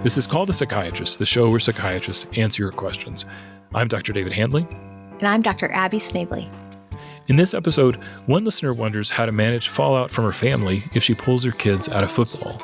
This is called The Psychiatrist, the show where psychiatrists answer your questions. I'm Dr. David Handley. And I'm Dr. Abby Snavely. In this episode, one listener wonders how to manage fallout from her family if she pulls her kids out of football.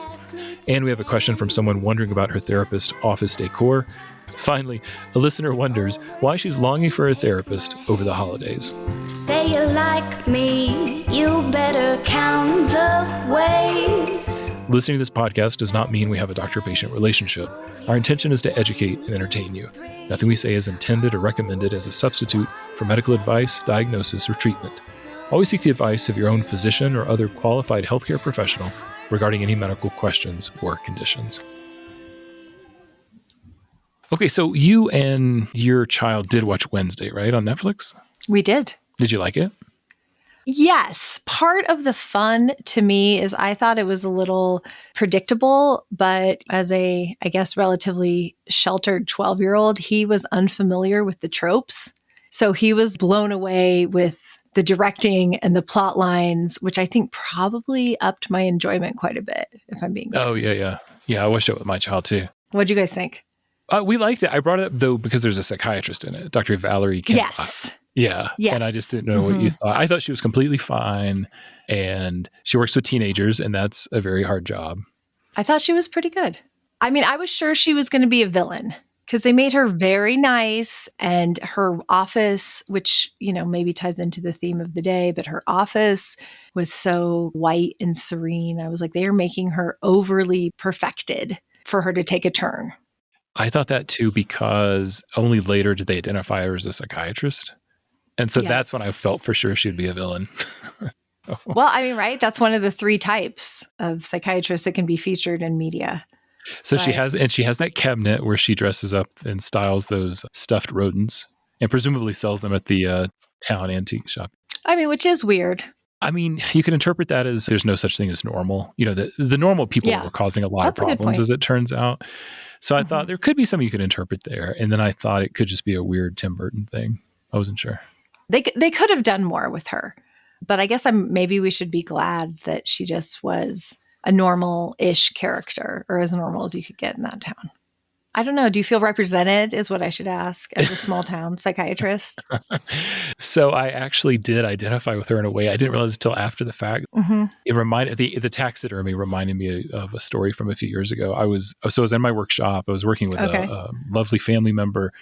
And we have a question from someone wondering about her therapist office decor. Finally, a listener wonders why she's longing for a therapist over the holidays. Say you like me, you better count the ways. Listening to this podcast does not mean we have a doctor-patient relationship. Our intention is to educate and entertain you. Nothing we say is intended or recommended as a substitute for medical advice, diagnosis, or treatment. Always seek the advice of your own physician or other qualified healthcare professional regarding any medical questions or conditions. Okay, so you and your child did watch Wednesday, right, on Netflix? We did. Did you like it? Yes. Part of the fun to me is I thought it was a little predictable, but as a, I guess, relatively sheltered 12-year-old, he was unfamiliar with the tropes. So he was blown away with the directing and the plot lines, which I think probably upped my enjoyment quite a bit, if I'm being Oh, yeah. Yeah, I watched it with my child, too. What'd you guys think? We liked it. I brought it up, though, because there's a psychiatrist in it, Dr. Valerie Kinbott. Yes. Yeah. Yes. And I just didn't know what you thought. I thought she was completely fine. And she works with teenagers, and that's a very hard job. I thought she was pretty good. I mean, I was sure she was going to be a villain because they made her very nice, and her office, which, you know, maybe ties into the theme of the day, but her office was so white and serene. I was like, they are making her overly perfected for her to take a turn. I thought that too, because only later did they identify her as a psychiatrist. And so that's when I felt for sure she'd be a villain. Well, I mean, right? That's one of the three types of psychiatrists that can be featured in media. So she has that cabinet where she dresses up and styles those stuffed rodents and presumably sells them at the town antique shop. I mean, which is weird. I mean, you can interpret that as there's no such thing as normal. You know, the normal people were causing a lot of problems, as it turns out. So I thought there could be something you could interpret there. And then I thought it could just be a weird Tim Burton thing. I wasn't sure. They could have done more with her. But I guess maybe we should be glad that she just was a normal-ish character, or as normal as you could get in that town. I don't know. Do you feel represented is what I should ask as a small town psychiatrist? So I actually did identify with her in a way I didn't realize until after the fact. It reminded the taxidermy reminded me of a story from a few years ago. I was in my workshop. I was working with a lovely family member.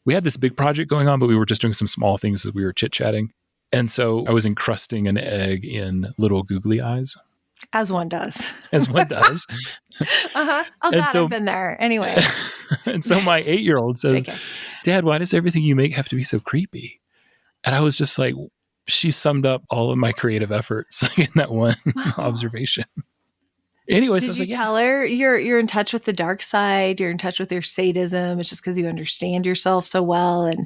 We had this big project going on, but we were just doing some small things as we were chit-chatting. And so I was encrusting an egg in little googly eyes. As one does. As one does. Oh, God, I've been there. Anyway. And so my 8-year-old says, Dad, why does everything you make have to be so creepy? And I was just like, she summed up all of my creative efforts in that one observation. Anyway, so I was like, tell her you're in touch with the dark side, you're in touch with your sadism, it's just because you understand yourself so well and,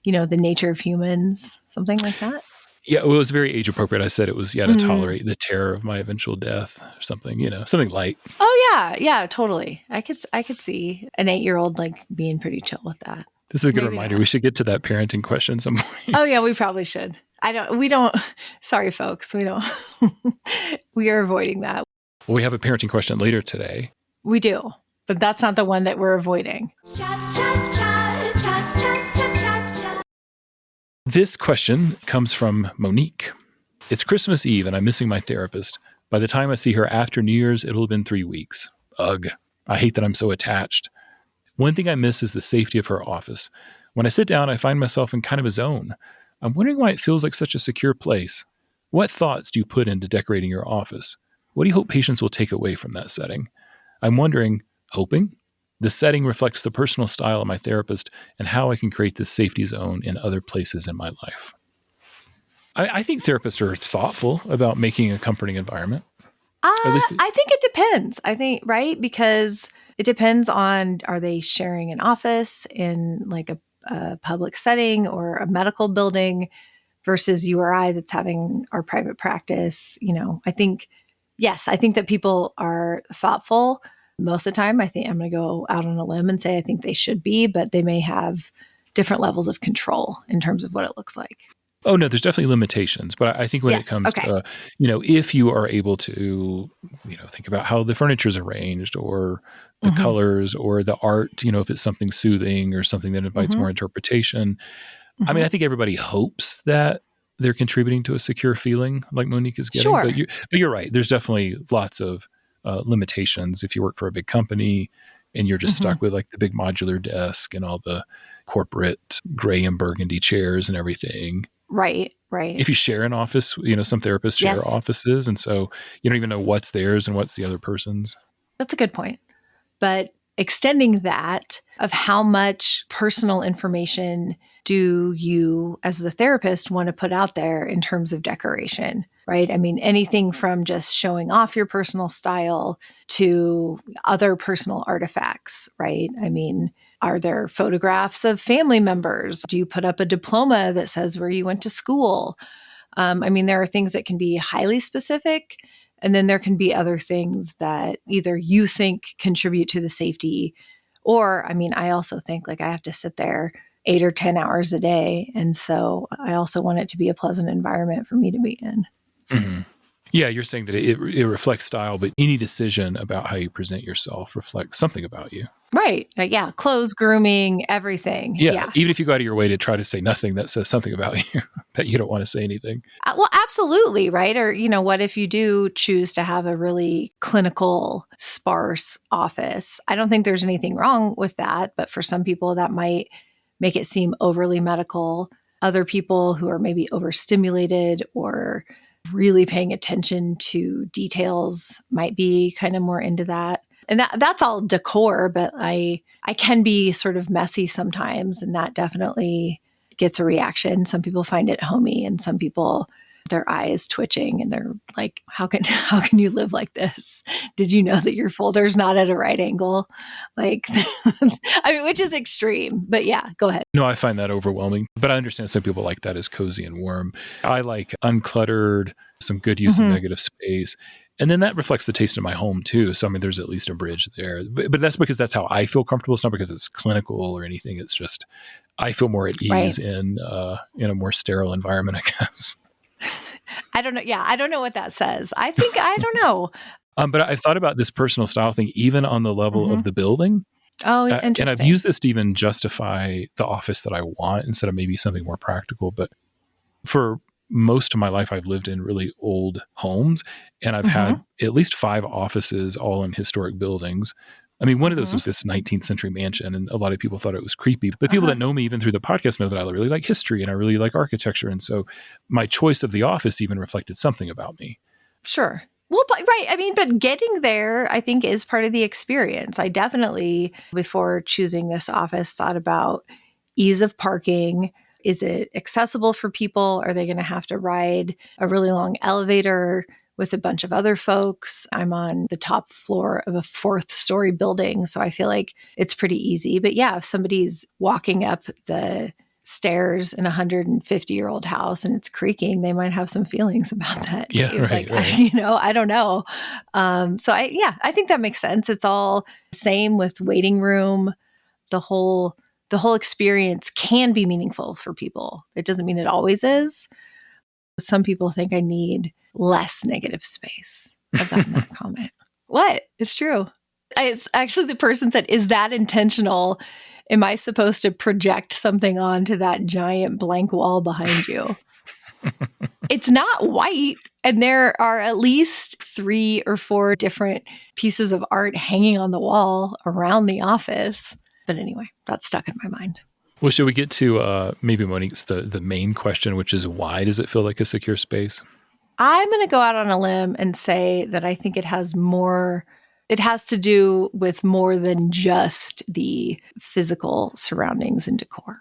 you know, the nature of humans, something like that? Yeah, it was very age appropriate. I said it was, to tolerate the terror of my eventual death or something, something light. Oh, yeah, totally. I could see an 8-year-old like being pretty chill with that. This is a good reminder. We should get to that parenting question some point. Oh, yeah, we probably should. Sorry, folks, we are avoiding that. Well, we have a parenting question later today. We do, but that's not the one that we're avoiding. This question comes from Monique. It's Christmas Eve and I'm missing my therapist. By the time I see her after New Year's, it'll have been 3 weeks. Ugh. I hate that I'm so attached. One thing I miss is the safety of her office. When I sit down, I find myself in kind of a zone. I'm wondering why it feels like such a secure place. What thoughts do you put into decorating your office? What do you hope patients will take away from that setting? I'm hoping, the setting reflects the personal style of my therapist and how I can create this safety zone in other places in my life. I think therapists are thoughtful about making a comforting environment. I think it depends. Right? Because it depends on, are they sharing an office in like a public setting or a medical building versus you or I that's having our private practice? I think that people are thoughtful most of the time. I think I'm going to go out on a limb and say I think they should be, but they may have different levels of control in terms of what it looks like. Oh, no, there's definitely limitations. But I think when it Yes. comes Okay. to, if you are able to, think about how the furniture is arranged or the Mm-hmm. colors or the art, if it's something soothing or something that invites Mm-hmm. more interpretation. I Mm-hmm. mean, I think everybody hopes that they're contributing to a secure feeling like Monique is getting, Sure. but you're right. There's definitely lots of limitations if you work for a big company and you're just Mm-hmm. stuck with like the big modular desk and all the corporate gray and burgundy chairs and everything. Right. Right. If you share an office, some therapists share Yes. offices, and so you don't even know what's theirs and what's the other person's. That's a good point. But extending that of how much personal information do you as the therapist want to put out there in terms of decoration, right? I mean, anything from just showing off your personal style to other personal artifacts, right? I mean, are there photographs of family members? Do you put up a diploma that says where you went to school? I mean, there are things that can be highly specific, and then there can be other things that either you think contribute to the safety, or, I mean, I also think like I have to sit there 8 or 10 hours a day. And so I also want it to be a pleasant environment for me to be in. Mm-hmm. Yeah, you're saying that it reflects style, but any decision about how you present yourself reflects something about you. Right. Yeah. Clothes, grooming, everything. Yeah, Yeah. even if you go out of your way to try to say nothing that says something about you, that you don't want to say anything. Well, absolutely. Right. Or, what if you do choose to have a really clinical, sparse office? I don't think there's anything wrong with that. But for some people, that might make it seem overly medical. Other people who are maybe overstimulated or really paying attention to details might be kind of more into that. And that's all decor, but I can be sort of messy sometimes, and that definitely gets a reaction. Some people find it homey, and some people, their eyes twitching, and they're like, how can you live like this? Did you know that your folder's not at a right angle? Like, I mean, which is extreme, but yeah, go ahead. No, I find that overwhelming, but I understand some people like that as cozy and warm. I like uncluttered, some good use of negative space. And then that reflects the taste of my home too. So, I mean, there's at least a bridge there, but that's because that's how I feel comfortable. It's not because it's clinical or anything. It's just, I feel more at ease in a more sterile environment, I guess. I don't know. Yeah. I don't know what that says. I don't know. But I've thought about this personal style thing, even on the level of the building. Oh, interesting. And I've used this to even justify the office that I want instead of maybe something more practical. But for most of my life, I've lived in really old homes, and I've had at least 5 offices all in historic buildings. I mean, one of those was this 19th century mansion, and a lot of people thought it was creepy. But people that know me, even through the podcast, know that I really like history and I really like architecture. And so my choice of the office even reflected something about me. Sure. Well, but, right. I mean, but getting there, I think, is part of the experience. I definitely, before choosing this office, thought about ease of parking. Is it accessible for people? Are they going to have to ride a really long elevator with a bunch of other folks? I'm on the top floor of a 4th-story building, so I feel like it's pretty easy. But yeah, if somebody's walking up the stairs in a 150-year-old house and it's creaking, they might have some feelings about that. Yeah, right. I don't know. So I think that makes sense. It's all same with waiting room. The whole experience can be meaningful for people. It doesn't mean it always is. Some people think I need less negative space. I've gotten that comment. What? It's true. It's actually, the person said, is that intentional? Am I supposed to project something onto that giant blank wall behind you? It's not white. And there are at least 3 or 4 different pieces of art hanging on the wall around the office. But anyway, that's stuck in my mind. Well, should we get to maybe Monique's the main question, which is why does it feel like a secure space? I'm going to go out on a limb and say that I think it has to do with more than just the physical surroundings and decor.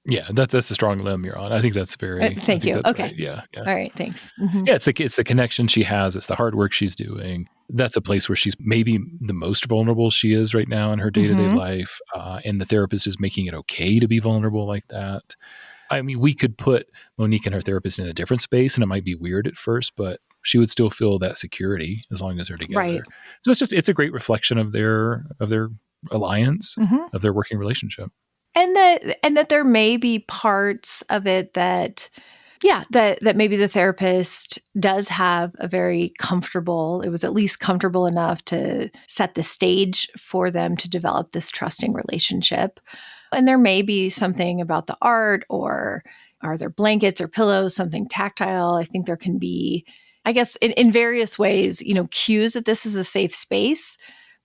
Yeah, that's a strong limb you're on. I think that's very. Thank you. Okay. Right. Yeah. All right. Thanks. Mm-hmm. Yeah, it's the connection she has. It's the hard work she's doing. That's a place where she's maybe the most vulnerable she is right now in her day-to-day life. And the therapist is making it okay to be vulnerable like that. I mean, we could put Monique and her therapist in a different space and it might be weird at first, but she would still feel that security as long as they're together. Right. So it's a great reflection of their alliance, of their working relationship. And that there may be parts of it that, Yeah, that maybe the therapist does have a very comfortable, it was at least comfortable enough to set the stage for them to develop this trusting relationship. And there may be something about the art, or are there blankets or pillows, something tactile. I think there can be, I guess, in various ways, cues that this is a safe space.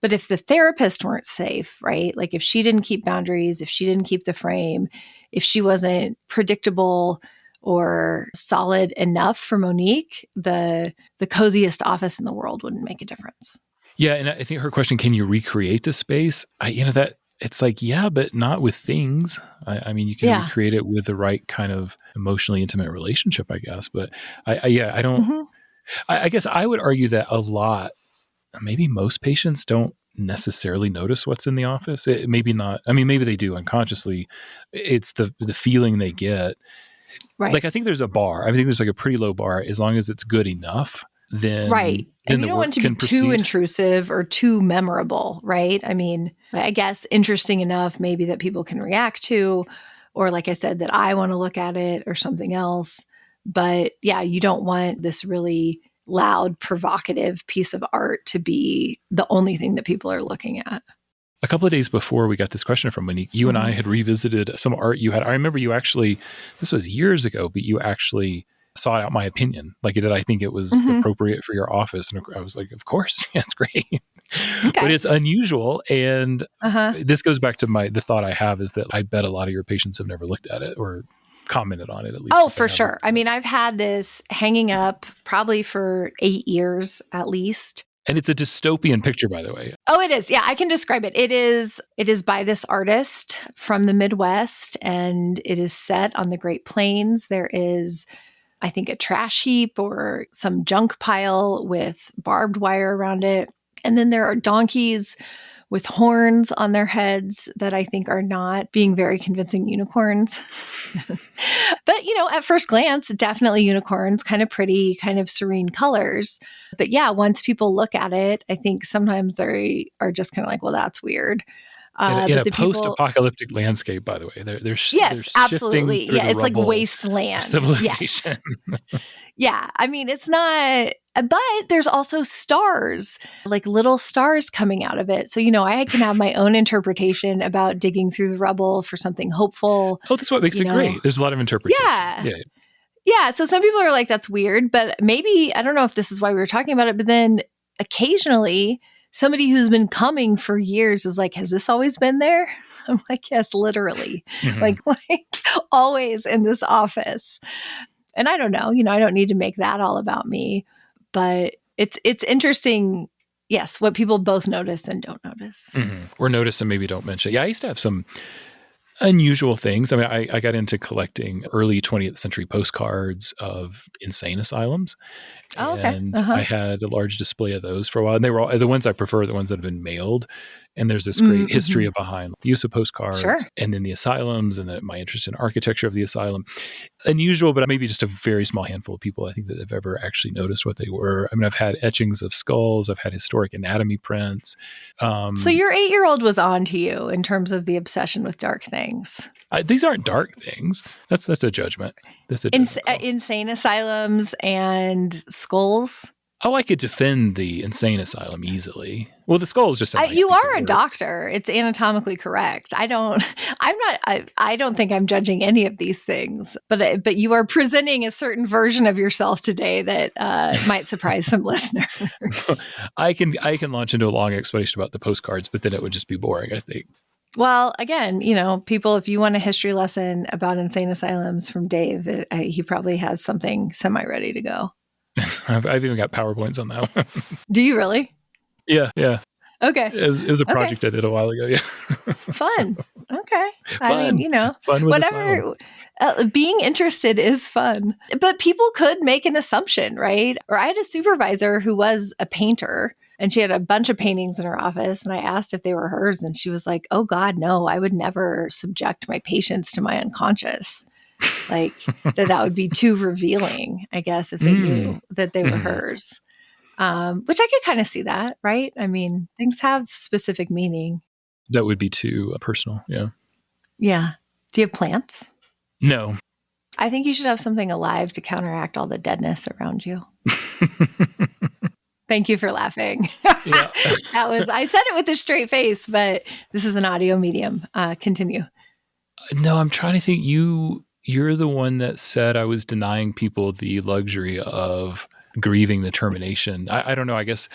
But if the therapist weren't safe, right? Like if she didn't keep boundaries, if she didn't keep the frame, if she wasn't predictable or solid enough for Monique, the coziest office in the world wouldn't make a difference. Yeah, and I think her question, can you recreate the space? That it's like, yeah, but not with things. I mean, you can recreate it with the right kind of emotionally intimate relationship, I guess. But I don't. Mm-hmm. I guess I would argue that a lot, maybe most patients don't necessarily notice what's in the office. Maybe not. I mean, maybe they do unconsciously. It's the feeling they get. Right. Like, I think there's a bar. I think there's like a pretty low bar. As long as it's good enough, then right. Then and you don't want it to be too intrusive or too memorable, right? I mean, I guess interesting enough maybe that people can react to, or like I said, that I want to look at it or something else. But yeah, you don't want this really loud, provocative piece of art to be the only thing that people are looking at. A couple of days before we got this question from Monique, you and I had revisited some art you had. I remember you actually, this was years ago, but you actually sought out my opinion. Like, did I think it was appropriate for your office? And I was like, of course, that's great. Okay. But it's unusual. And this goes back to the thought I have is that I bet a lot of your patients have never looked at it or commented on it, at least. Oh, for sure. I mean, I've had this hanging up probably for 8 years at least. And it's a dystopian picture, by the way. Oh, it is. Yeah, I can describe it. It is by this artist from the Midwest, and it is set on the Great Plains. There is, I think, a trash heap or some junk pile with barbed wire around it. And then there are donkeys with horns on their heads that I think are not being very convincing unicorns. But, at first glance, definitely unicorns, kind of pretty, kind of serene colors. But yeah, once people look at it, I think sometimes they are just kind of like, well, that's weird. In a post-apocalyptic landscape, by the way, they're yes, absolutely. Yeah, it's like wasteland. Civilization. Yes. Yeah, I mean, it's not, but there's also stars, like little stars coming out of it. So, I can have my own interpretation about digging through the rubble for something hopeful. Oh, that's what makes it great. There's a lot of interpretation. Yeah. So some people are like, that's weird, but maybe, I don't know if this is why we were talking about it, but then occasionally somebody who's been coming for years is like, has this always been there? I'm like, yes, literally. Like always in this office. And I don't know, I don't need to make that all about me, but it's interesting. Yes. What people both notice and don't notice. Or notice and maybe don't mention. Yeah. I used to have some unusual things. I mean, I got into collecting early 20th century postcards of insane asylums. Oh, okay. And I had a large display of those for a while. And they were all, the ones I prefer, the ones that have been mailed. And there's this great history behind the use of postcards and then the asylums and my interest in architecture of the asylum. Unusual, but maybe just a very small handful of people I think that have ever actually noticed what they were. I mean, I've had etchings of skulls. I've had historic anatomy prints. So your 8-year-old was on to you in terms of the obsession with dark things. These aren't dark things. That's a judgment. That's a judgment insane asylums and skulls. Oh, I could defend the insane asylum easily. Well, the skull is just you are a doctor. It's anatomically correct. I don't think I'm judging any of these things, but you are presenting a certain version of yourself today that might surprise some listeners. I can launch into a long explanation about the postcards, but then it would just be boring, I think. Well, again, people, if you want a history lesson about insane asylums from Dave, he probably has something semi-ready to go. I've even got PowerPoints on that one. Do you really? Yeah. Okay. It was a project I did a while ago. Yeah. Fun. Okay. Fun. I mean, fun with whatever. Being interested is fun, but people could make an assumption, right? Or I had a supervisor who was a painter, and she had a bunch of paintings in her office. And I asked if they were hers, and she was like, "Oh God, no! I would never subject my patients to my unconscious." Like that would be too revealing, I guess, if they knew that they were hers. Which I could kind of see that, right? I mean, things have specific meaning. That would be too personal. Yeah. Yeah. Do you have plants? No. I think you should have something alive to counteract all the deadness around you. Thank you for laughing. Yeah. I said it with a straight face, but this is an audio medium. Continue. No, I'm trying to think. You're the one that said I was denying people the luxury of grieving the termination. I don't know. I guess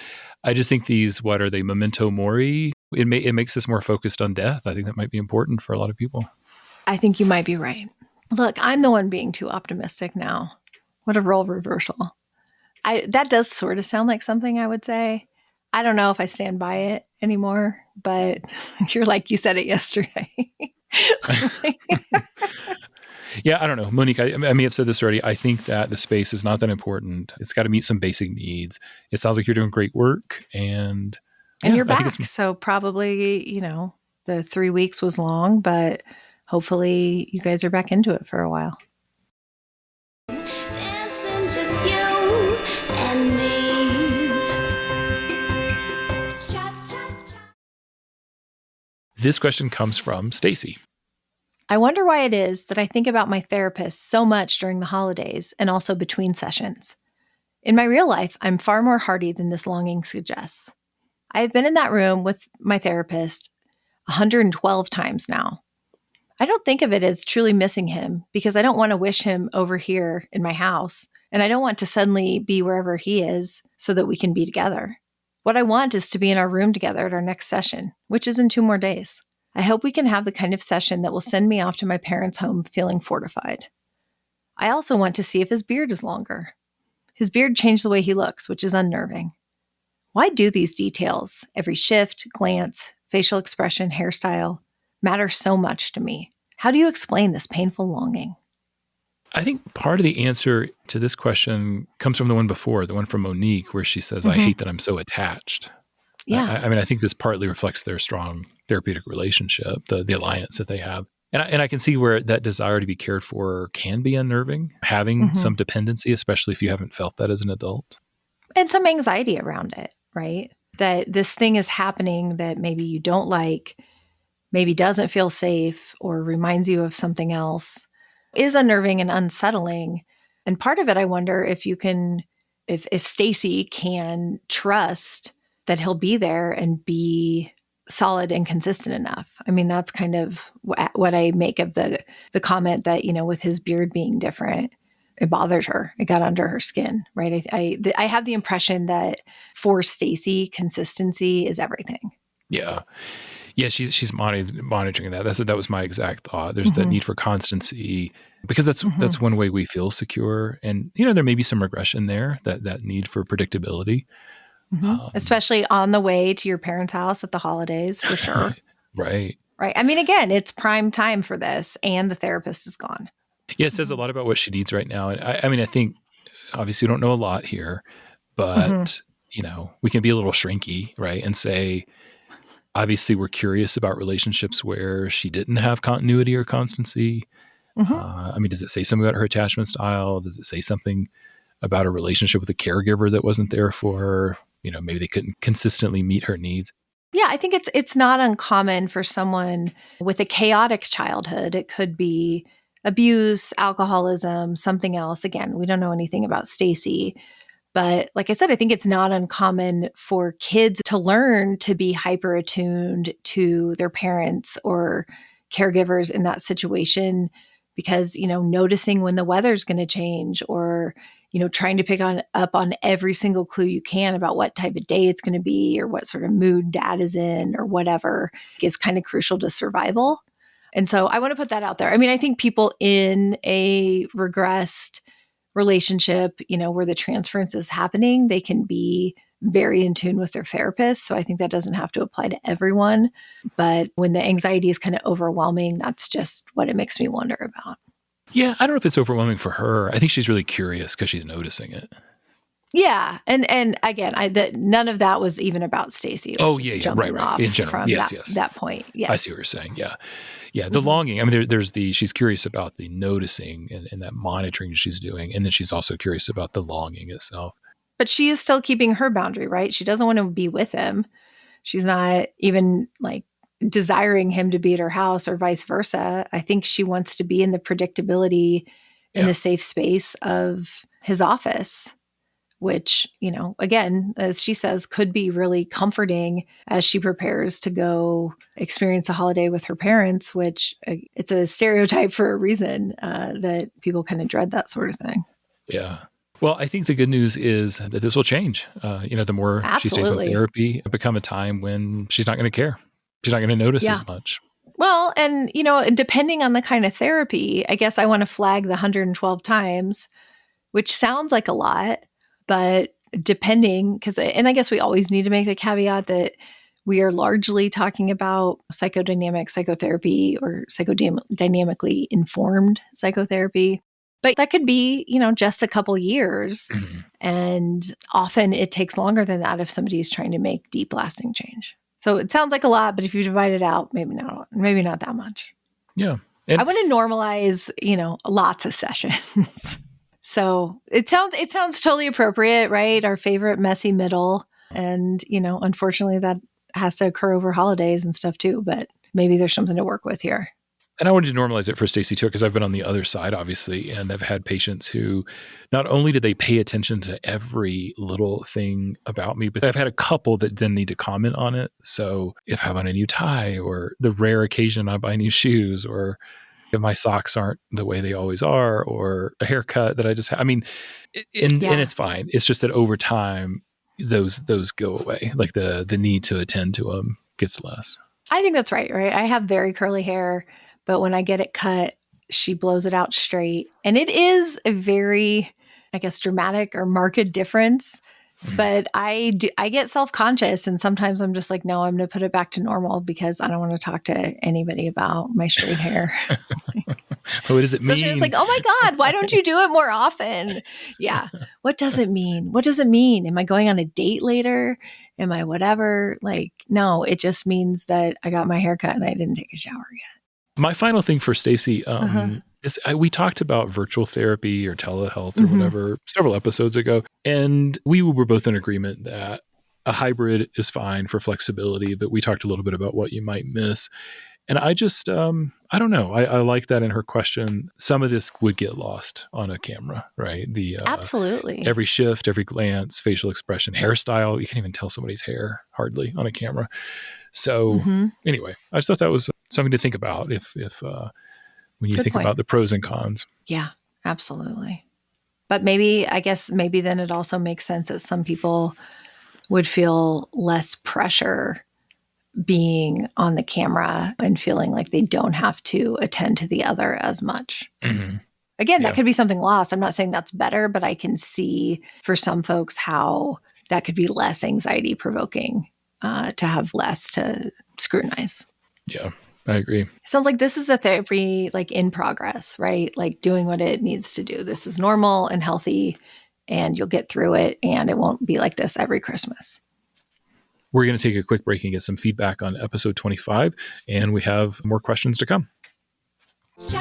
I just think what are they, memento mori? It makes us more focused on death. I think that might be important for a lot of people. I think you might be right. Look, I'm the one being too optimistic now. What a role reversal. That does sort of sound like something I would say. I don't know if I stand by it anymore, but you're like, you said it yesterday. Yeah, I don't know. Monique, I may have said this already. I think that the space is not that important. It's got to meet some basic needs. It sounds like you're doing great work, and you're back. So probably, the 3 weeks was long, but hopefully you guys are back into it for a while. Dancing just you and me. Cha-cha-cha. This question comes from Stacy. I wonder why it is that I think about my therapist so much during the holidays and also between sessions. In my real life, I'm far more hardy than this longing suggests. I have been in that room with my therapist 112 times now. I don't think of it as truly missing him because I don't want to wish him over here in my house, and I don't want to suddenly be wherever he is so that we can be together. What I want is to be in our room together at our next session, which is in 2 more days. I hope we can have the kind of session that will send me off to my parents' home feeling fortified. I also want to see if his beard is longer. His beard changed the way he looks, which is unnerving. Why do these details, every shift, glance, facial expression, hairstyle, matter so much to me? How do you explain this painful longing? I think part of the answer to this question comes from the one before, the one from Monique, where she says, I hate that I'm so attached. Yeah. I mean, I think this partly reflects their strong therapeutic relationship, the alliance that they have. And I can see where that desire to be cared for can be unnerving, having some dependency, especially if you haven't felt that as an adult. And some anxiety around it, right? That this thing is happening that maybe you don't like, maybe doesn't feel safe or reminds you of something else, is unnerving and unsettling. And part of it, I wonder if you can, if Stacy can trust that he'll be there and be solid and consistent enough. I mean, that's kind of what I make of the comment that, with his beard being different, it bothers her. It got under her skin, right? I have the impression that for Stacy, consistency is everything. Yeah. Yeah, she's monitoring that. That was my exact thought. There's that need for constancy because that's one way we feel secure. And, there may be some regression there, that need for predictability. Especially on the way to your parents' house at the holidays, for sure. Right. Right. I mean, again, it's prime time for this and the therapist is gone. Yeah, it says a lot about what she needs right now. And I think obviously we don't know a lot here, but, we can be a little shrinky, right? And say, obviously we're curious about relationships where she didn't have continuity or constancy. Does it say something about her attachment style? Does it say something about a relationship with a caregiver that wasn't there for her? Maybe they couldn't consistently meet her needs. Yeah, I think it's not uncommon for someone with a chaotic childhood. It could be abuse, alcoholism, something else. Again, we don't know anything about Stacy. But like I said, I think it's not uncommon for kids to learn to be hyper attuned to their parents or caregivers in that situation because, noticing when the weather's going to change or, trying to pick up on every single clue you can about what type of day it's going to be or what sort of mood dad is in or whatever is kind of crucial to survival. And so I want to put that out there. I mean, I think people in a regressed relationship, where the transference is happening, they can be very in tune with their therapist. So I think that doesn't have to apply to everyone. But when the anxiety is kind of overwhelming, that's just what it makes me wonder about. Yeah, I don't know if it's overwhelming for her. I think she's really curious because she's noticing it. Yeah. And again, none of that was even about Stacy. Oh, yeah. Right. In general. Yes. That point. Yes. I see what you're saying. Yeah. Yeah. The longing. I mean, there's she's curious about the noticing and that monitoring she's doing. And then she's also curious about the longing itself. But she is still keeping her boundary, right? She doesn't want to be with him. She's not even desiring him to be at her house or vice versa. I think she wants to be in the predictability in the safe space of his office, which, again, as she says, could be really comforting as she prepares to go experience a holiday with her parents, which it's a stereotype for a reason, that people kind of dread that sort of thing. Yeah. Well, I think the good news is that this will change. The more she stays in therapy, it'll become a time when she's not going to care. She's not going to notice as much. Well, and, depending on the kind of therapy, I guess I want to flag the 112 times, which sounds like a lot, but depending, and I guess we always need to make the caveat that we are largely talking about psychodynamic psychotherapy or psychodynamically informed psychotherapy. But that could be, just a couple years. Mm-hmm. And often it takes longer than that if somebody is trying to make deep, lasting change. So it sounds like a lot, but if you divide it out, maybe not that much. Yeah. I want to normalize, lots of sessions. So it sounds totally appropriate, right? Our favorite messy middle. And, unfortunately that has to occur over holidays and stuff too, but maybe there's something to work with here. And I wanted to normalize it for Stacey too, because I've been on the other side, obviously, and I've had patients who not only do they pay attention to every little thing about me, but I've had a couple that then need to comment on it. So if I have on a new tie, or the rare occasion I buy new shoes, or if my socks aren't the way they always are, or a haircut that I just have, and it's fine. It's just that over time, those go away. Like the need to attend to them gets less. I think that's right? I have very curly hair. But when I get it cut, she blows it out straight. And it is a very, I guess, dramatic or marked difference. But I get self-conscious. And sometimes I'm just like, no, I'm going to put it back to normal because I don't want to talk to anybody about my straight hair. What does it mean? So it's like, oh my God, why don't you do it more often? Yeah. What does it mean? What does it mean? Am I going on a date later? Am I whatever? Like, no, it just means that I got my hair cut and I didn't take a shower yet. My final thing for Stacey is we talked about virtual therapy or telehealth or whatever several episodes ago, and we were both in agreement that a hybrid is fine for flexibility, but we talked a little bit about what you might miss. And I just, I don't know. I like that in her question. Some of this would get lost on a camera, right? Absolutely. Every shift, every glance, facial expression, hairstyle. You can't even tell somebody's hair hardly on a camera. So anyway, I just thought that was something to think about if when you think about the pros and cons. Yeah, absolutely. But maybe then it also makes sense that some people would feel less pressure being on the camera and feeling like they don't have to attend to the other as much. Mm-hmm. Again, that could be something lost. I'm not saying that's better, but I can see for some folks how that could be less anxiety provoking to have less to scrutinize. Yeah, I agree. It sounds like this is a therapy like in progress, right? Like doing what it needs to do. This is normal and healthy and you'll get through it and it won't be like this every Christmas. We're going to take a quick break and get some feedback on episode 25, and we have more questions to come. So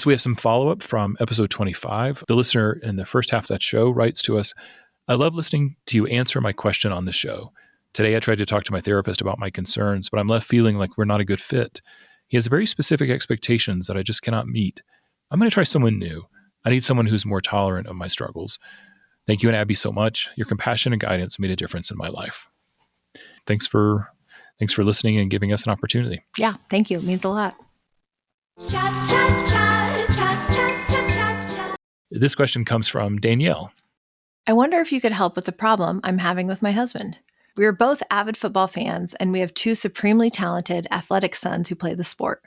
we have some follow-up from episode 25. The listener in the first half of that show writes to us, I love listening to you answer my question on the show. Today I tried to talk to my therapist about my concerns, but I'm left feeling like we're not a good fit. He has very specific expectations that I just cannot meet. I'm going to try someone new. I need someone who's more tolerant of my struggles. Thank you and Abby so much. Your compassion and guidance made a difference in my life. Thanks for listening and giving us an opportunity. Yeah, thank you. It means a lot. This question comes from Danielle. I wonder if you could help with the problem I'm having with my husband. We are both avid football fans, and we have two supremely talented, athletic sons who play the sport.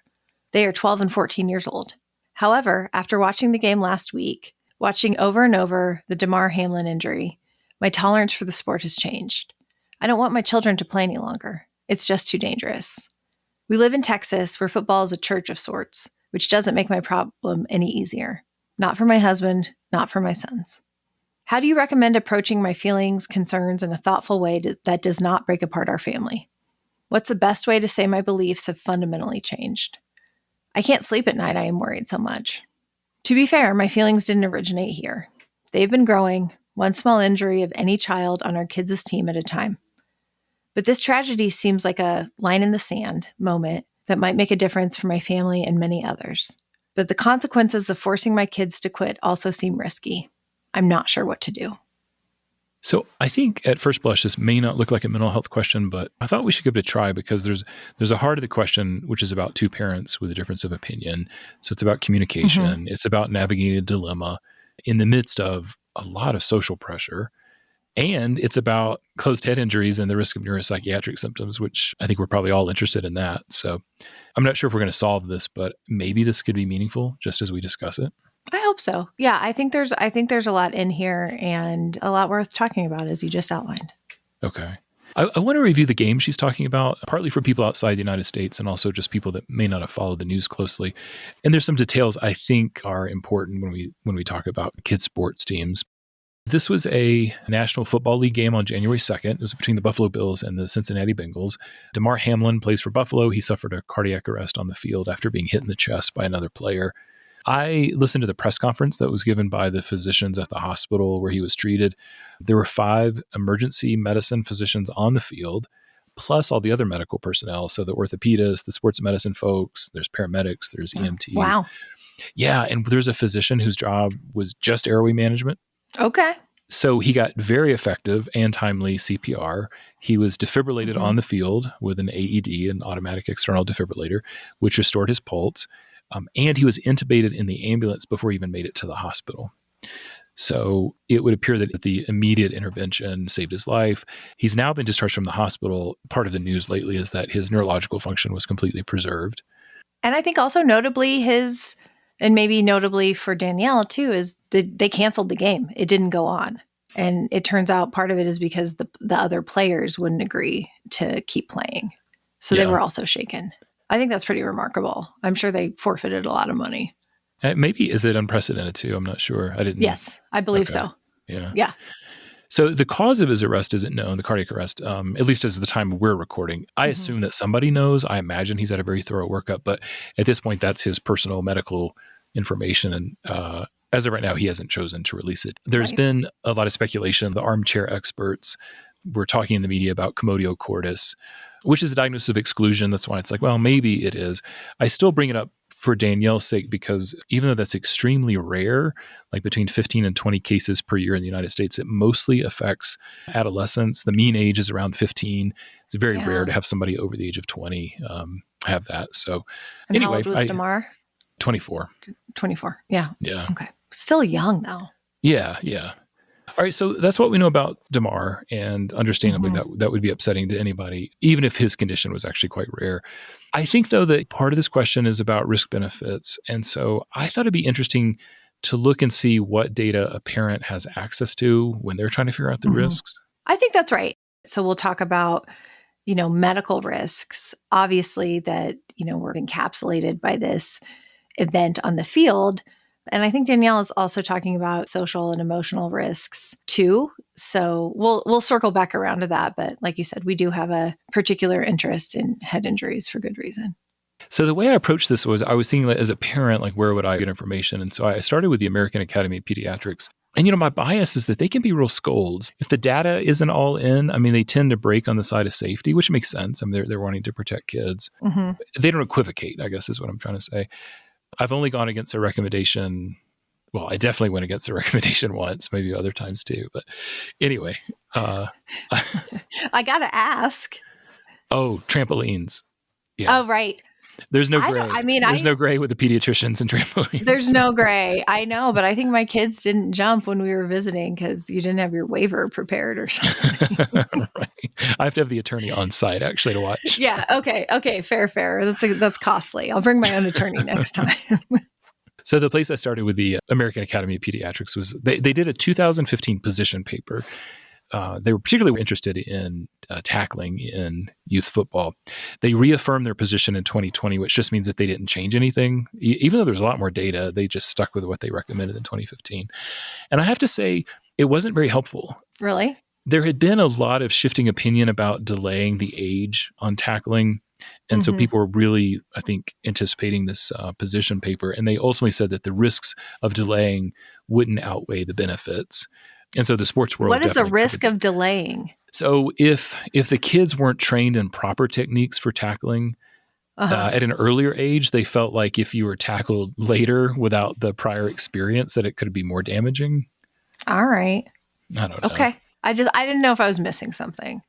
They are 12 and 14 years old. However, after watching the game last week, watching over and over the Damar Hamlin injury, my tolerance for the sport has changed. I don't want my children to play any longer. It's just too dangerous. We live in Texas, where football is a church of sorts, which doesn't make my problem any easier. Not for my husband, not for my sons. How do you recommend approaching my feelings, concerns in a thoughtful way that does not break apart our family? What's the best way to say my beliefs have fundamentally changed? I can't sleep at night. I am worried so much. To be fair, my feelings didn't originate here. They've been growing, one small injury of any child on our kids' team at a time. But this tragedy seems like a line in the sand moment that might make a difference for my family and many others. But the consequences of forcing my kids to quit also seem risky. I'm not sure what to do. So I think at first blush, this may not look like a mental health question, but I thought we should give it a try because there's a heart of the question, which is about two parents with a difference of opinion. So it's about communication. It's about navigating a dilemma in the midst of a lot of social pressure. And it's about closed head injuries and the risk of neuropsychiatric symptoms, which I think we're probably all interested in that. So I'm not sure if we're going to solve this, but maybe this could be meaningful just as we discuss it. I hope so. Yeah, I think there's a lot in here and a lot worth talking about, as you just outlined. Okay. I want to review the game she's talking about, partly for people outside the United States and also just people that may not have followed the news closely. And there's some details I think are important when we talk about kids' sports teams. This was a National Football League game on January 2nd. It was between the Buffalo Bills and the Cincinnati Bengals. Damar Hamlin plays for Buffalo. He suffered a cardiac arrest on the field after being hit in the chest by another player. I listened to the press conference that was given by the physicians at the hospital where he was treated. There were 5 emergency medicine physicians on the field, plus all the other medical personnel. So the orthopedists, the sports medicine folks, there's paramedics, there's EMTs. Wow. Yeah, and there's a physician whose job was just airway management. Okay. So he got very effective and timely CPR. He was defibrillated on the field with an AED, an automatic external defibrillator, which restored his pulse. And he was intubated in the ambulance before he even made it to the hospital. So it would appear that the immediate intervention saved his life. He's now been discharged from the hospital. Part of the news lately is that his neurological function was completely preserved. And I think also notably and maybe notably for Danielle too, is that they canceled the game. It didn't go on. And it turns out part of it is because the other players wouldn't agree to keep playing. So they were also shaken. I think that's pretty remarkable. I'm sure they forfeited a lot of money. Maybe, is it unprecedented too? I'm not sure. I didn't. Yes, I believe so. Yeah. So the cause of his arrest isn't known, the cardiac arrest, at least as of the time we're recording. I assume that somebody knows. I imagine he's had a very thorough workup, but at this point, that's his personal medical information. And as of right now, he hasn't chosen to release it. There's been a lot of speculation. The armchair experts were talking in the media about commotio cordis, which is a diagnosis of exclusion. That's why it's like, well, maybe it is. I still bring it up for Danielle's sake because even though that's extremely rare, like between 15 and 20 cases per year in the United States, it mostly affects adolescents. The mean age is around 15. It's very rare to have somebody over the age of 20 have that. So and anyway, how old was Damar? 24. 24. Yeah. Yeah. Okay. Still young though. Yeah. All right, so that's what we know about Damar, and understandably that would be upsetting to anybody, even if his condition was actually quite rare. I think, though, that part of this question is about risk benefits, and so I thought it'd be interesting to look and see what data a parent has access to when they're trying to figure out the risks. I think that's right. So we'll talk about, medical risks, obviously that, were encapsulated by this event on the field. And I think Danielle is also talking about social and emotional risks too. So we'll circle back around to that. But like you said, we do have a particular interest in head injuries for good reason. So the way I approached this was I was thinking as a parent, like where would I get information? And so I started with the American Academy of Pediatrics. And, my bias is that they can be real scolds. If the data isn't all in, they tend to break on the side of safety, which makes sense. They're wanting to protect kids. They don't equivocate, I guess is what I'm trying to say. I've only gone against a recommendation. Well, I definitely went against a recommendation once, maybe other times too. But anyway. I got to ask. Oh, trampolines. Yeah. Oh, right. There's no gray. There's no gray with the pediatricians and trampolines. There's no gray. I know, but I think my kids didn't jump when we were visiting because you didn't have your waiver prepared or something. Right. I have to have the attorney on site actually to watch. Yeah. Okay. Fair. That's costly. I'll bring my own attorney next time. So the place I started with the American Academy of Pediatrics was they did a 2015 position paper. They were particularly interested in tackling in youth football. They reaffirmed their position in 2020, which just means that they didn't change anything. Even though there's a lot more data, they just stuck with what they recommended in 2015. And I have to say, it wasn't very helpful. Really? There had been a lot of shifting opinion about delaying the age on tackling. And so people were really, I think, anticipating this position paper. And they ultimately said that the risks of delaying wouldn't outweigh the benefits. And so the sports world. What is a risk of delaying? So if the kids weren't trained in proper techniques for tackling, At an earlier age, they felt like if you were tackled later without the prior experience, that it could be more damaging. All right. I don't know. Okay. I didn't know if I was missing something.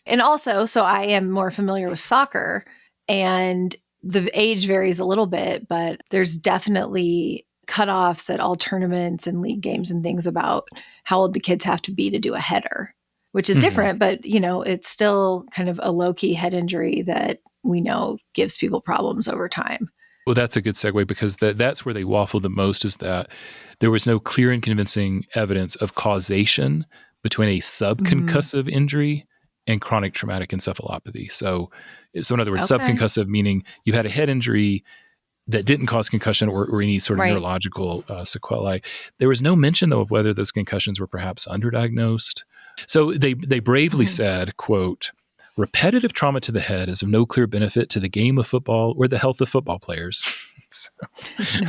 And also, so I am more familiar with soccer, and the age varies a little bit, but there's definitely cutoffs at all tournaments and league games and things about how old the kids have to be to do a header, which is different, but it's still kind of a low-key head injury that we know gives people problems over time. Well, that's a good segue, because that's where they waffled the most, is that there was no clear and convincing evidence of causation between a subconcussive injury and chronic traumatic encephalopathy. So in other words, subconcussive meaning you had a head injury that didn't cause concussion or any sort of neurological sequelae. There was no mention, though, of whether those concussions were perhaps underdiagnosed. So they bravely said, quote, repetitive trauma to the head is of no clear benefit to the game of football or the health of football players. So,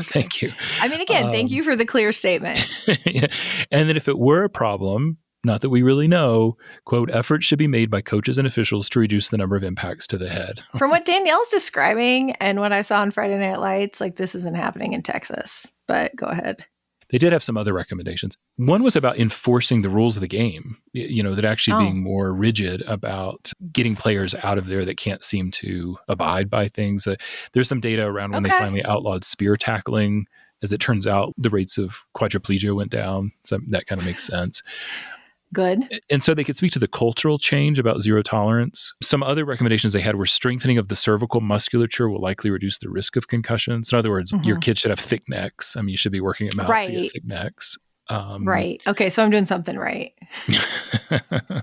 thank you. I mean, again, thank you for the clear statement. Yeah. And that if it were a problem, not that we really know, quote, efforts should be made by coaches and officials to reduce the number of impacts to the head. From what Danielle's describing and what I saw on Friday Night Lights, like, this isn't happening in Texas, but go ahead. They did have some other recommendations. One was about enforcing the rules of the game, that actually being more rigid about getting players out of there that can't seem to abide by things. There's some data around when they finally outlawed spear tackling. As it turns out, the rates of quadriplegia went down. So that kind of makes sense. Good. And so they could speak to the cultural change about zero tolerance. Some other recommendations they had were strengthening of the cervical musculature will likely reduce the risk of concussions. In other words, your kids should have thick necks. I mean, you should be working them out to get thick necks. Right. Okay, so I'm doing something right.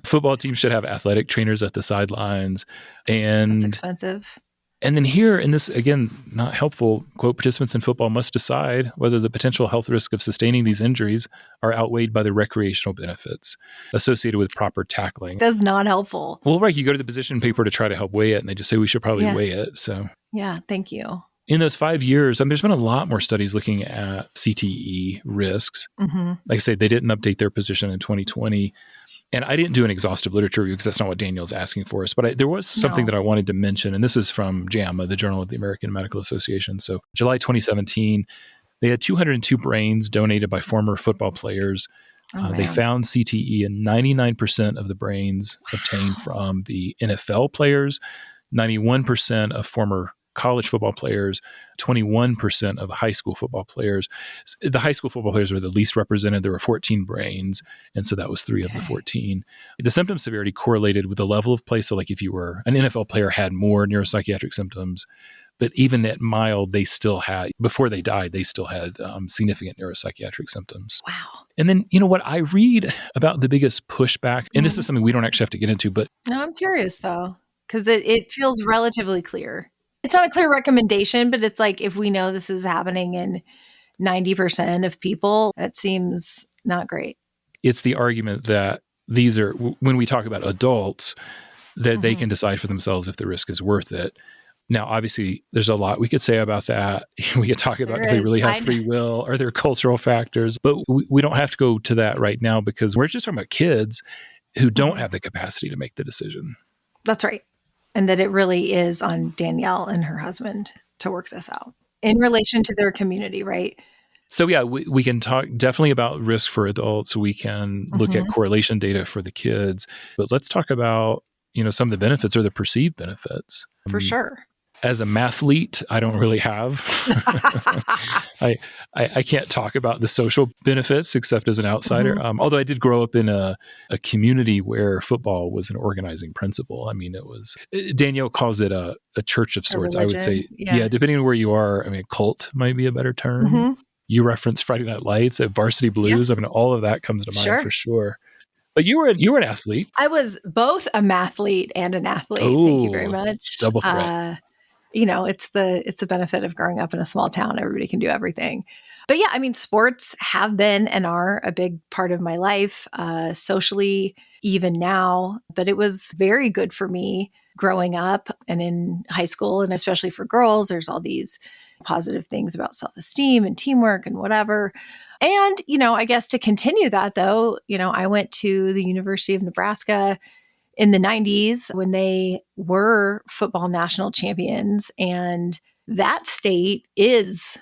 Football teams should have athletic trainers at the sidelines. And that's expensive. And then here, and this, again, not helpful, quote, participants in football must decide whether the potential health risk of sustaining these injuries are outweighed by the recreational benefits associated with proper tackling. That's not helpful. Well, right. You go to the position paper to try to help weigh it, and they just say we should probably weigh it. So, yeah, thank you. In those 5 years, there's been a lot more studies looking at CTE risks. Like I say, they didn't update their position in 2020. And I didn't do an exhaustive literature review because that's not what Daniel's asking for us. But there was something that I wanted to mention, and this is from JAMA, the Journal of the American Medical Association. So July 2017, they had 202 brains donated by former football players. They found CTE in 99% of the brains obtained from the NFL players, 91% of former college football players, 21% of high school football players. The high school football players were the least represented. There were 14 brains, and so that was 3 of the 14. The symptom severity correlated with the level of play. So like if you were an NFL player, had more neuropsychiatric symptoms, but even at mild, they still had, before they died, they still had significant neuropsychiatric symptoms. Wow. And then, what I read about the biggest pushback, and this is something we don't actually have to get into, but... No, I'm curious though, because it feels relatively clear. It's not a clear recommendation, but it's like, if we know this is happening in 90% of people, that seems not great. It's the argument that these are, when we talk about adults, that they can decide for themselves if the risk is worth it. Now, obviously, there's a lot we could say about that. We could talk about if they really have free will. Are there cultural factors? But we don't have to go to that right now, because we're just talking about kids who don't have the capacity to make the decision. That's right. And that it really is on Danielle and her husband to work this out in relation to their community, right? So yeah, we can talk definitely about risk for adults. We can look at correlation data for the kids, but let's talk about, some of the benefits or the perceived benefits. For sure. As a mathlete, I don't really have. I can't talk about the social benefits except as an outsider. Although I did grow up in a community where football was an organizing principle. I mean, it was, Danielle calls it a church of sorts. I would say, depending on where you are, I mean, cult might be a better term. You referenced Friday Night Lights, Varsity Blues. I mean, all of that comes to mind for sure. But you were an athlete. I was both a mathlete and an athlete. Thank you very much. Double threat. It's the benefit of growing up in a small town. Everybody can do everything. But yeah, I mean, sports have been and are a big part of my life, socially, even now. But it was very good for me growing up and in high school, and especially for girls, there's all these positive things about self-esteem and teamwork and whatever. And, I guess to continue that though, I went to the University of Nebraska in the 90s when they were football national champions. And that state it's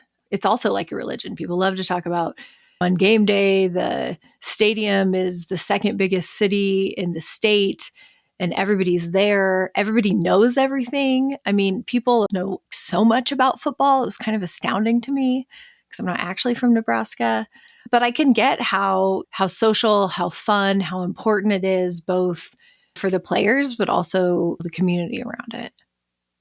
also like a religion. People love to talk about on game day, the stadium is the second biggest city in the state and everybody's there. Everybody knows everything. I mean, people know so much about football. It was kind of astounding to me because I'm not actually from Nebraska. But I can get how social, how fun, how important it is, both for the players, but also the community around it.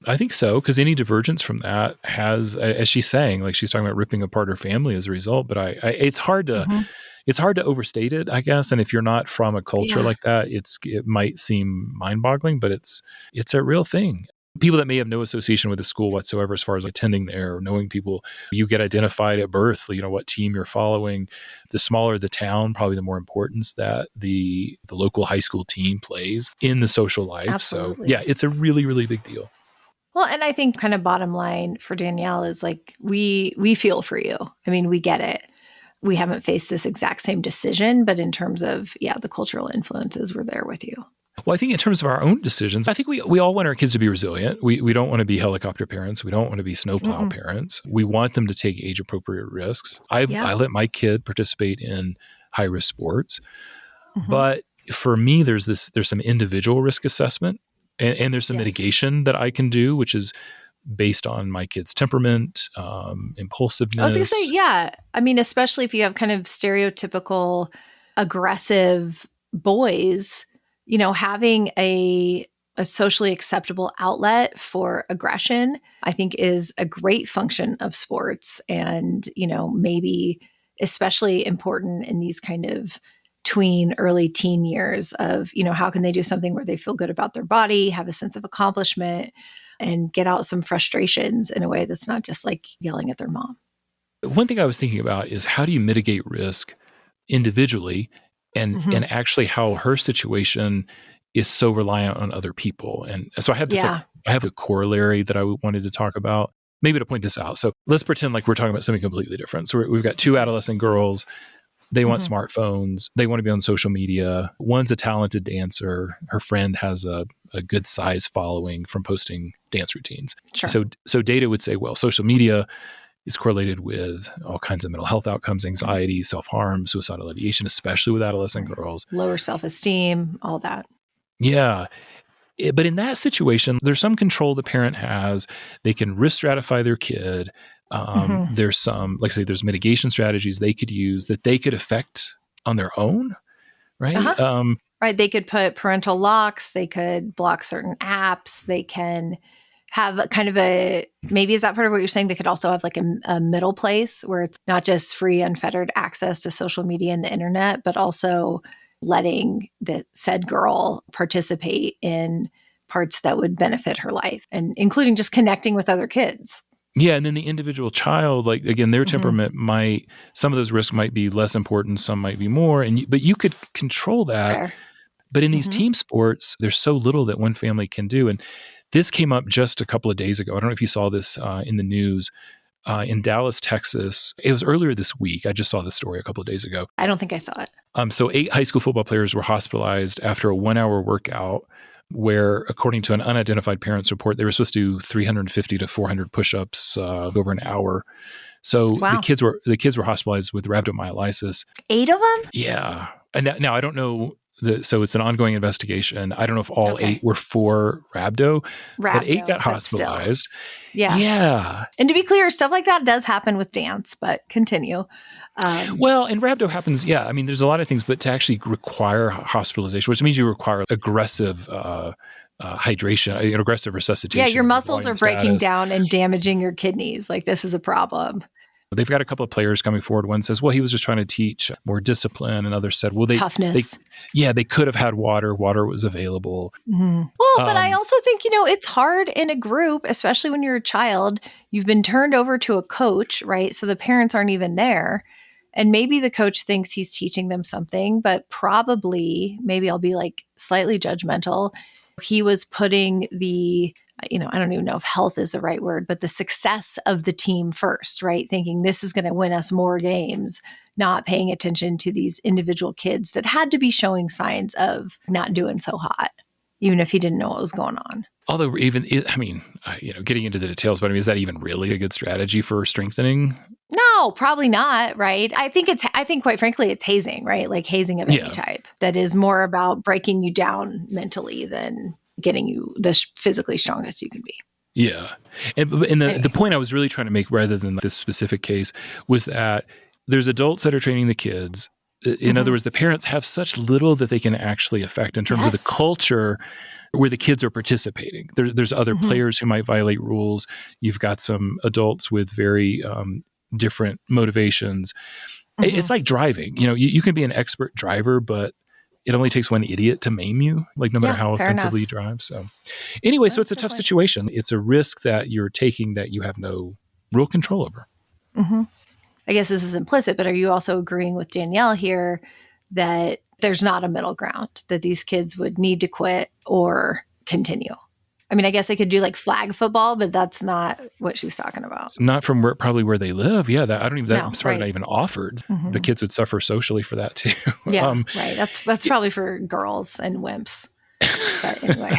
I think so, because any divergence from that has, as she's saying, like she's talking about ripping apart her family as a result. But it's hard to overstate it, I guess. And if you're not from a culture like that, it might seem mind-boggling, but it's a real thing. People that may have no association with the school whatsoever, as far as attending there or knowing people, you get identified at birth, what team you're following. The smaller the town, probably the more importance that the local high school team plays in the social life. Absolutely. So yeah, it's a really, really big deal. Well, and I think kind of bottom line for Danielle is like, we feel for you. I mean, we get it. We haven't faced this exact same decision, but in terms of, the cultural influences, we're there with you. Well, I think in terms of our own decisions, I think we all want our kids to be resilient. We don't want to be helicopter parents. We don't want to be snowplow parents. We want them to take age-appropriate risks. I let my kid participate in high-risk sports. But for me, there's some individual risk assessment. And there's some mitigation that I can do, which is based on my kid's temperament, impulsiveness. I was going to say, yeah. I mean, especially if you have kind of stereotypical aggressive boys, having a socially acceptable outlet for aggression, I think is a great function of sports. And, maybe especially important in these kind of early teen years of, how can they do something where they feel good about their body, have a sense of accomplishment, and get out some frustrations in a way that's not just like yelling at their mom. One thing I was thinking about is how do you mitigate risk individually and actually how her situation is so reliant on other people. And so I have this, I have a corollary that I wanted to talk about, maybe to point this out. So let's pretend like we're talking about something completely different. So we've got two adolescent girls. They want smartphones. They want to be on social media. One's a talented dancer. Her friend has a good size following from posting dance routines. Sure. So data would say, well, social media is correlated with all kinds of mental health outcomes, anxiety, self-harm, suicidal ideation, especially with adolescent girls. Lower self-esteem, all that. Yeah. But in that situation, there's some control the parent has. They can risk stratify their kid. There's some, like I say, there's mitigation strategies they could use that they could affect on their own, right? Right. They could put parental locks. They could block certain apps. They can have kind of maybe is that part of what you're saying? They could also have like a middle place where it's not just free, unfettered access to social media and the internet, but also letting the said girl participate in parts that would benefit her life, and including just connecting with other kids. Yeah. And then the individual child, like, again, their temperament some of those risks might be less important, some might be more. But you could control that. Fair. But in these team sports, there's so little that one family can do. And this came up just a couple of days ago. I don't know if you saw this in the news. In Dallas, Texas, it was earlier this week. I just saw the story a couple of days ago. I don't think I saw it. So 8 high school football players were hospitalized after a 1-hour workout where, according to an unidentified parent's report, they were supposed to do 350 to 400 push-ups over an hour. So the kids were hospitalized with rhabdomyolysis. 8 of them? Yeah. And now I don't know. So it's an ongoing investigation. I don't know if all 8 were for rhabdo, but 8 got hospitalized. Yeah. And to be clear, stuff like that does happen with dance, but continue. Well, and rhabdo happens, I mean, there's a lot of things, but to actually require hospitalization, which means you require aggressive hydration, aggressive resuscitation. Yeah, your muscles are breaking down and damaging your kidneys. Like, this is a problem. They've got a couple of players coming forward. One says, well, he was just trying to teach more discipline. And others said, well, toughness. They could have had water. Water was available. Well, but I also think, it's hard in a group, especially when you're a child. You've been turned over to a coach, right? So the parents aren't even there. And maybe the coach thinks he's teaching them something, but maybe I'll be like slightly judgmental. He was putting I don't even know if health is the right word, but the success of the team first, right? Thinking this is going to win us more games, not paying attention to these individual kids that had to be showing signs of not doing so hot. even if he didn't know what was going on. Although getting into the details, but is that even really a good strategy for strengthening? No, probably not, right? I think quite frankly, it's hazing, right? Like hazing of any type that is more about breaking you down mentally than getting you the physically strongest you can be. Yeah. And the point I was really trying to make, rather than this specific case, was that there's adults that are training the kids. In other words, the parents have such little that they can actually affect in terms of the culture where the kids are participating. There's other players who might violate rules. You've got some adults with very different motivations. It's like driving. You can be an expert driver, but it only takes one idiot to maim you, like no matter how offensively you drive. So anyway, so it's a tough situation. It's a risk that you're taking that you have no real control over. I guess this is implicit, but are you also agreeing with Danielle here that there's not a middle ground, that these kids would need to quit or continue? I mean, I guess they could do like flag football, but that's not what she's talking about. Not from where they live. Yeah, that's probably not even offered. The kids would suffer socially for that too. Yeah, right. That's probably for girls and wimps. But anyway,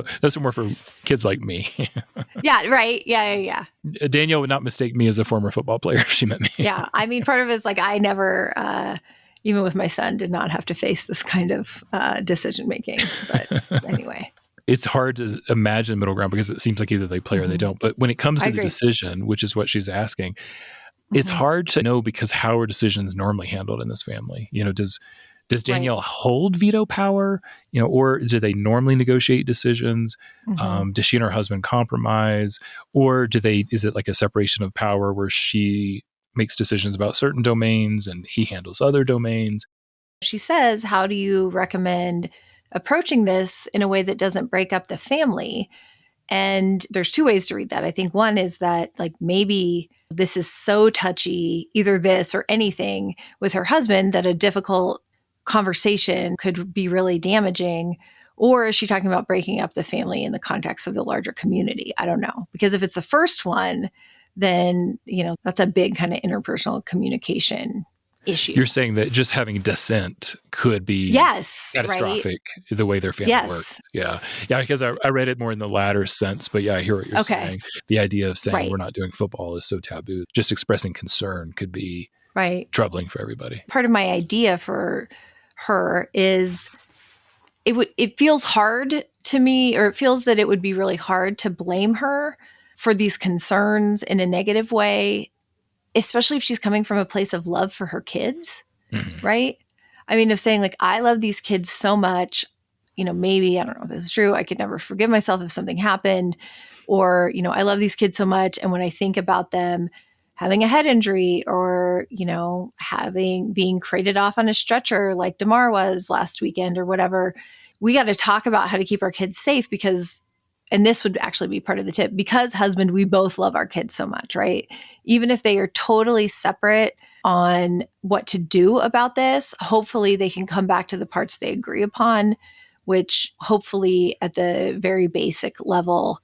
that's more for kids like me. Yeah, right. Yeah. Danielle would not mistake me as a former football player if she met me. Yeah, I mean, part of it is like I never, even with my son, did not have to face this kind of decision making. But anyway. It's hard to imagine middle ground because it seems like either they play or they don't. But when it comes to the decision, which is what she's asking, it's hard to know because how are decisions normally handled in this family? Does Danielle hold veto power? Or do they normally negotiate decisions? Does she and her husband compromise? Or is it like a separation of power where she makes decisions about certain domains and he handles other domains? She says, how do you recommend approaching this in a way that doesn't break up the family? And there's two ways to read that. I think one is that like maybe this is so touchy, either this or anything with her husband, that a difficult conversation could be really damaging. Or is she talking about breaking up the family in the context of the larger community? I don't know. Because if it's the first one, then, that's a big kind of interpersonal communication issue. You're saying that just having dissent could be catastrophic the way their family works. Yeah, because I read it more in the latter sense, but I hear what you're saying. The idea of saying we're not doing football is so taboo. Just expressing concern could be troubling for everybody. Part of my idea for her is it feels hard to me, or it feels that it would be really hard to blame her for these concerns in a negative way, especially if she's coming from a place of love for her kids, right? I mean, of saying like, I love these kids so much, maybe, I don't know if this is true, I could never forgive myself if something happened, or, I love these kids so much. And when I think about them having a head injury or, being crated off on a stretcher like DeMar was last weekend or whatever, we got to talk about how to keep our kids safe because, and this would actually be part of the tip, because husband, we both love our kids so much, right? Even if they are totally separate on what to do about this, hopefully they can come back to the parts they agree upon, which hopefully at the very basic level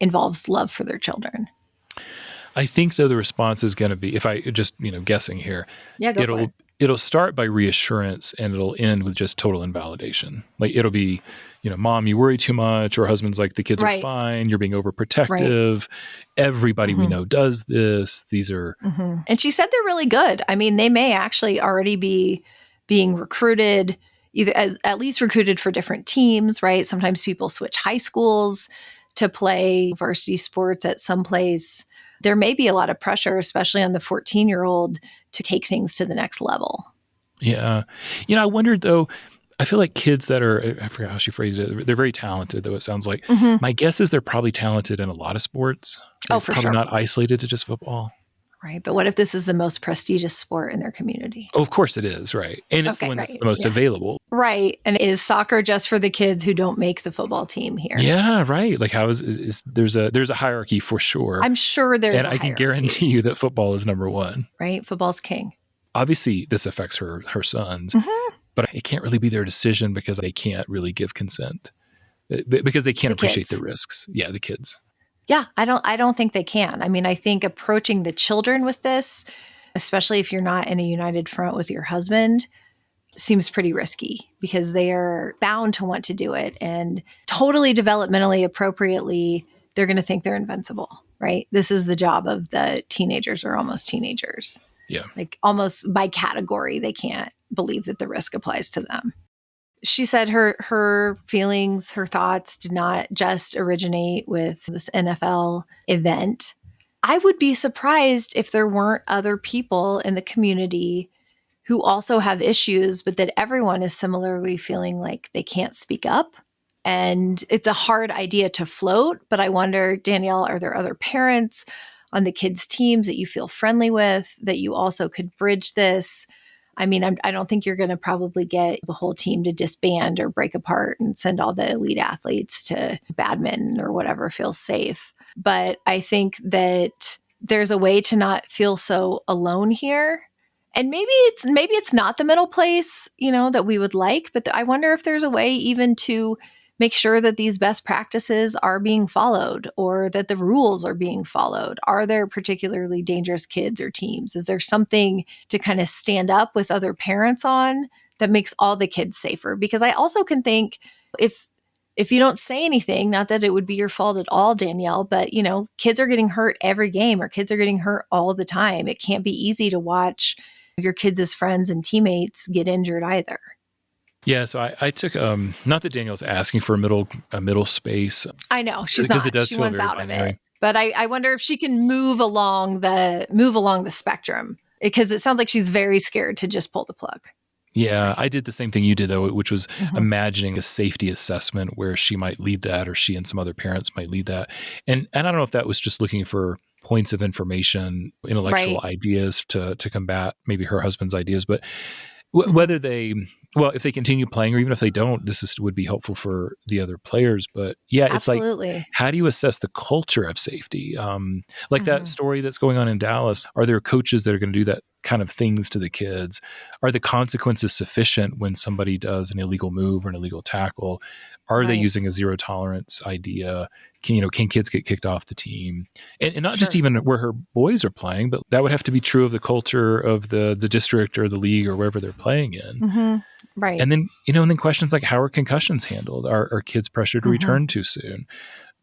involves love for their children. I think though the response is going to be, if I just, guessing here, it'll start by reassurance and it'll end with just total invalidation. Like it'll be, Mom, you worry too much, or husband's like, the kids are fine, you're being overprotective. Everybody we know does this. These are... And she said they're really good. I mean, they may actually already be being recruited, either at least recruited for different teams, right? Sometimes people switch high schools to play varsity sports at some place. There may be a lot of pressure, especially on the 14-year-old, to take things to the next level. Yeah. I wondered, though, I feel like kids that are, I forgot how she phrased it, they're very talented, though it sounds like. My guess is they're probably talented in a lot of sports. Oh, for sure. Probably not isolated to just football. Right. But what if this is the most prestigious sport in their community? Oh, of cour's it is, right. And it's the one that's the most available. Right. And is soccer just for the kids who don't make the football team here? Yeah, right. Like how is there's a hierarchy for sure. I'm sure there's and I can guarantee you that football is number one. Right. Football's king. Obviously, this affects her sons, but it can't really be their decision because they can't really give consent. Because they can't appreciate the risks. Yeah, the kids. Yeah, I don't think they can. I mean, I think approaching the children with this, especially if you're not in a united front with your husband, seems pretty risky because they are bound to want to do it, and totally developmentally appropriately, they're going to think they're invincible, right? This is the job of the teenagers or almost teenagers. Yeah. Like almost by category, they can't believe that the risk applies to them. She said her feelings, her thoughts did not just originate with this NFL event. I would be surprised if there weren't other people in the community who also have issues, but that everyone is similarly feeling like they can't speak up. And it's a hard idea to float, but I wonder, Danielle, are there other parents on the kids' teams that you feel friendly with that you also could bridge this? I mean, I don't think you're going to probably get the whole team to disband or break apart and send all the elite athletes to badminton or whatever feels safe. But I think that there's a way to not feel so alone here. And maybe it's not the middle place, that we would like, but I wonder if there's a way even to make sure that these best practices are being followed or that the rules are being followed. Are there particularly dangerous kids or teams? Is there something to kind of stand up with other parents on that makes all the kids safer? Because I also can think if you don't say anything, not that it would be your fault at all, Danielle, but kids are getting hurt every game or kids are getting hurt all the time. It can't be easy to watch your kids as friends and teammates get injured either. Yeah, so I took not that Danielle's asking for a middle space. I know she's because not. It does She feel wants very out binary. of it. But I wonder if she can move along the spectrum, because it sounds like she's very scared to just pull the plug. Yeah, I did the same thing you did, though, which was imagining a safety assessment where she might lead that, or she and some other parents might lead that. And I don't know if that was just looking for points of information, intellectual ideas to combat maybe her husband's ideas, but whether if they continue playing or even if they don't, would be helpful for the other players. But yeah, Absolutely. It's like, how do you assess the culture of safety? Like that story that's going on in Dallas, are there coaches that are going to do that kind of things to the kids? Are the consequences sufficient when somebody does an illegal move or an illegal tackle? Are they using a zero tolerance idea? Can kids get kicked off the team? And not just even where her boys are playing, but that would have to be true of the culture of the district or the league or wherever they're playing in. Mm-hmm. Right. And then questions like, how are concussions handled? Are kids pressured to return too soon?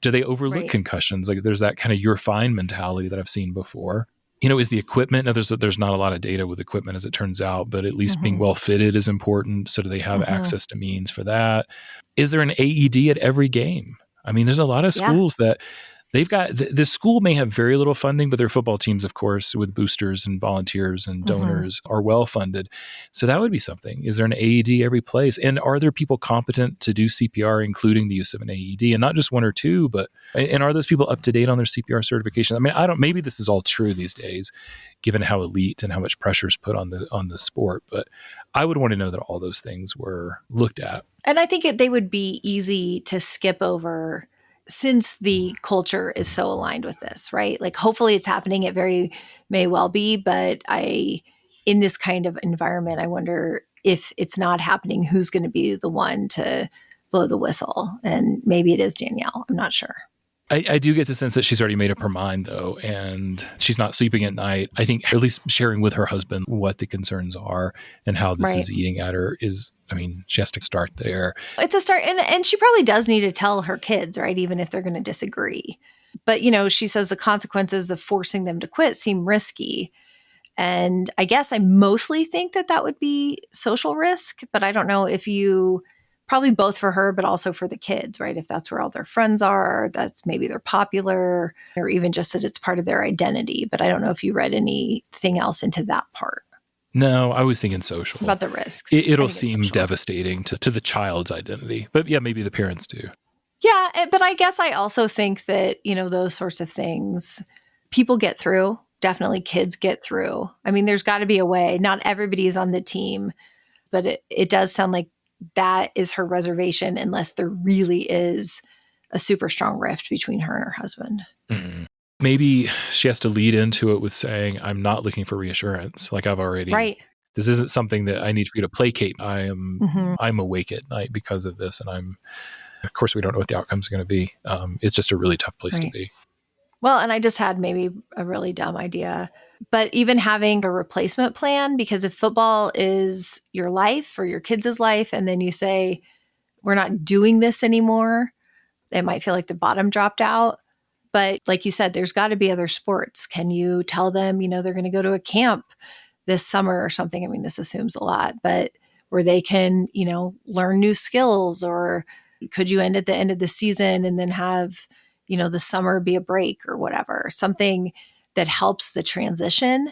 Do they overlook concussions? Like there's that kind of you're fine mentality that I've seen before. Is the equipment? Now, there's not a lot of data with equipment as it turns out, but at least being well fitted is important. So do they have access to means for that? Is there an AED at every game? I mean, there's a lot of schools that they've got, the school may have very little funding, but their football teams, of course, with boosters and volunteers and donors are well funded. So that would be something. Is there an AED every place? And are there people competent to do CPR, including the use of an AED? And not just one or two, and are those people up to date on their CPR certification? I mean, maybe this is all true these days, given how elite and how much pressure is put on the sport. But I would want to know that all those things were looked at. And I think they would be easy to skip over since the culture is so aligned with this, right? Like hopefully it's happening. It may well be, but in this kind of environment, I wonder if it's not happening, who's going to be the one to blow the whistle? And maybe it is Danielle. I'm not sure. I do get the sense that she's already made up her mind, though, and she's not sleeping at night. I think at least sharing with her husband what the concerns are and how this is eating at her she has to start there. It's a start. And she probably does need to tell her kids, right? Even if they're going to disagree. But, she says the consequences of forcing them to quit seem risky. And I guess I mostly think that would be social risk, but I don't know if probably both for her, but also for the kids, right? If that's where all their friends are, that's maybe they're popular, or even just that it's part of their identity. But I don't know if you read anything else into that part. No, I was thinking social. About the risks. It'll seem devastating to the child's identity. But yeah, maybe the parents do. Yeah, but I guess I also think that, those sorts of things, people get through. Definitely kids get through. I mean, there's got to be a way. Not everybody is on the team, but it does sound like that is her reservation, unless there really is a super strong rift between her and her husband. Mm-hmm. Maybe she has to lead into it with saying, I'm not looking for reassurance. Like I've already, this isn't something that I need for you to placate. I'm awake at night because of this. And of course we don't know what the outcomes are going to be. It's just a really tough place to be. Well, and I just had maybe a really dumb idea, but even having a replacement plan, because if football is your life or your kids' life, and then you say, we're not doing this anymore, it might feel like the bottom dropped out. But like you said, there's got to be other sports. Can you tell them, they're going to go to a camp this summer or something? I mean, this assumes a lot, but where they can, learn new skills, or could you end at the end of the season and then have, the summer be a break or whatever, something that helps the transition.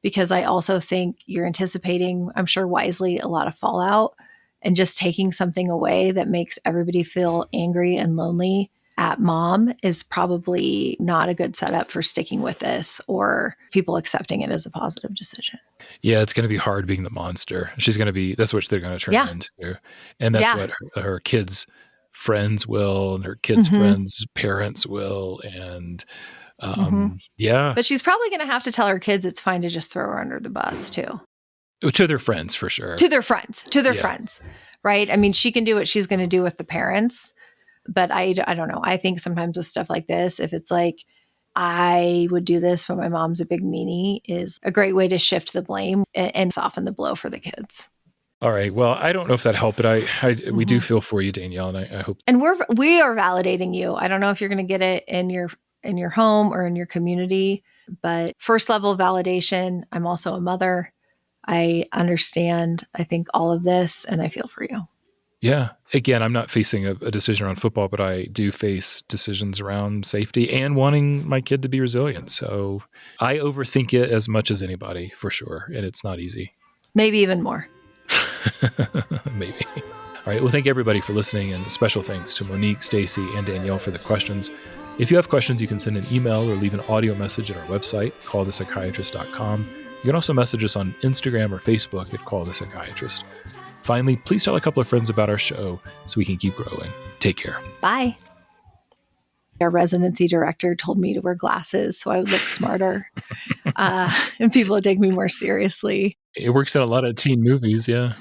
Because I also think you're anticipating, I'm sure wisely, a lot of fallout, and just taking something away that makes everybody feel angry and lonely at mom is probably not a good setup for sticking with this or people accepting it as a positive decision. Yeah, it's going to be hard being the monster. That's what they're going to turn into. And that's what her kids' friends will, and her kids' friends' parents will. And But she's probably going to have to tell her kids it's fine to just throw her under the bus too. To their friends, for sure. To their friends, right? I mean, she can do what she's going to do with the parents, but I don't know. I think sometimes with stuff like this, if it's like, I would do this, but my mom's a big meanie, is a great way to shift the blame and soften the blow for the kids. All right. Well, I don't know if that helped, but we do feel for you, Danielle, and I hope. And we are validating you. I don't know if you're going to get it in your home or in your community, but first level validation. I'm also a mother. I understand, I think, all of this, and I feel for you. Yeah. Again, I'm not facing a decision around football, but I do face decisions around safety and wanting my kid to be resilient. So I overthink it as much as anybody, for sure. And it's not easy. Maybe even more. Maybe. All right. Well, thank everybody for listening, and special thanks to Monique, Stacy, and Danielle for the questions. If you have questions, you can send an email or leave an audio message at our website, callthepsychiatrist.com. You can also message us on Instagram or Facebook at Call the Psychiatrist. Finally, please tell a couple of friends about our show so we can keep growing. Take care. Bye. Our residency director told me to wear glasses so I would look smarter and people would take me more seriously. It works in a lot of teen movies, yeah.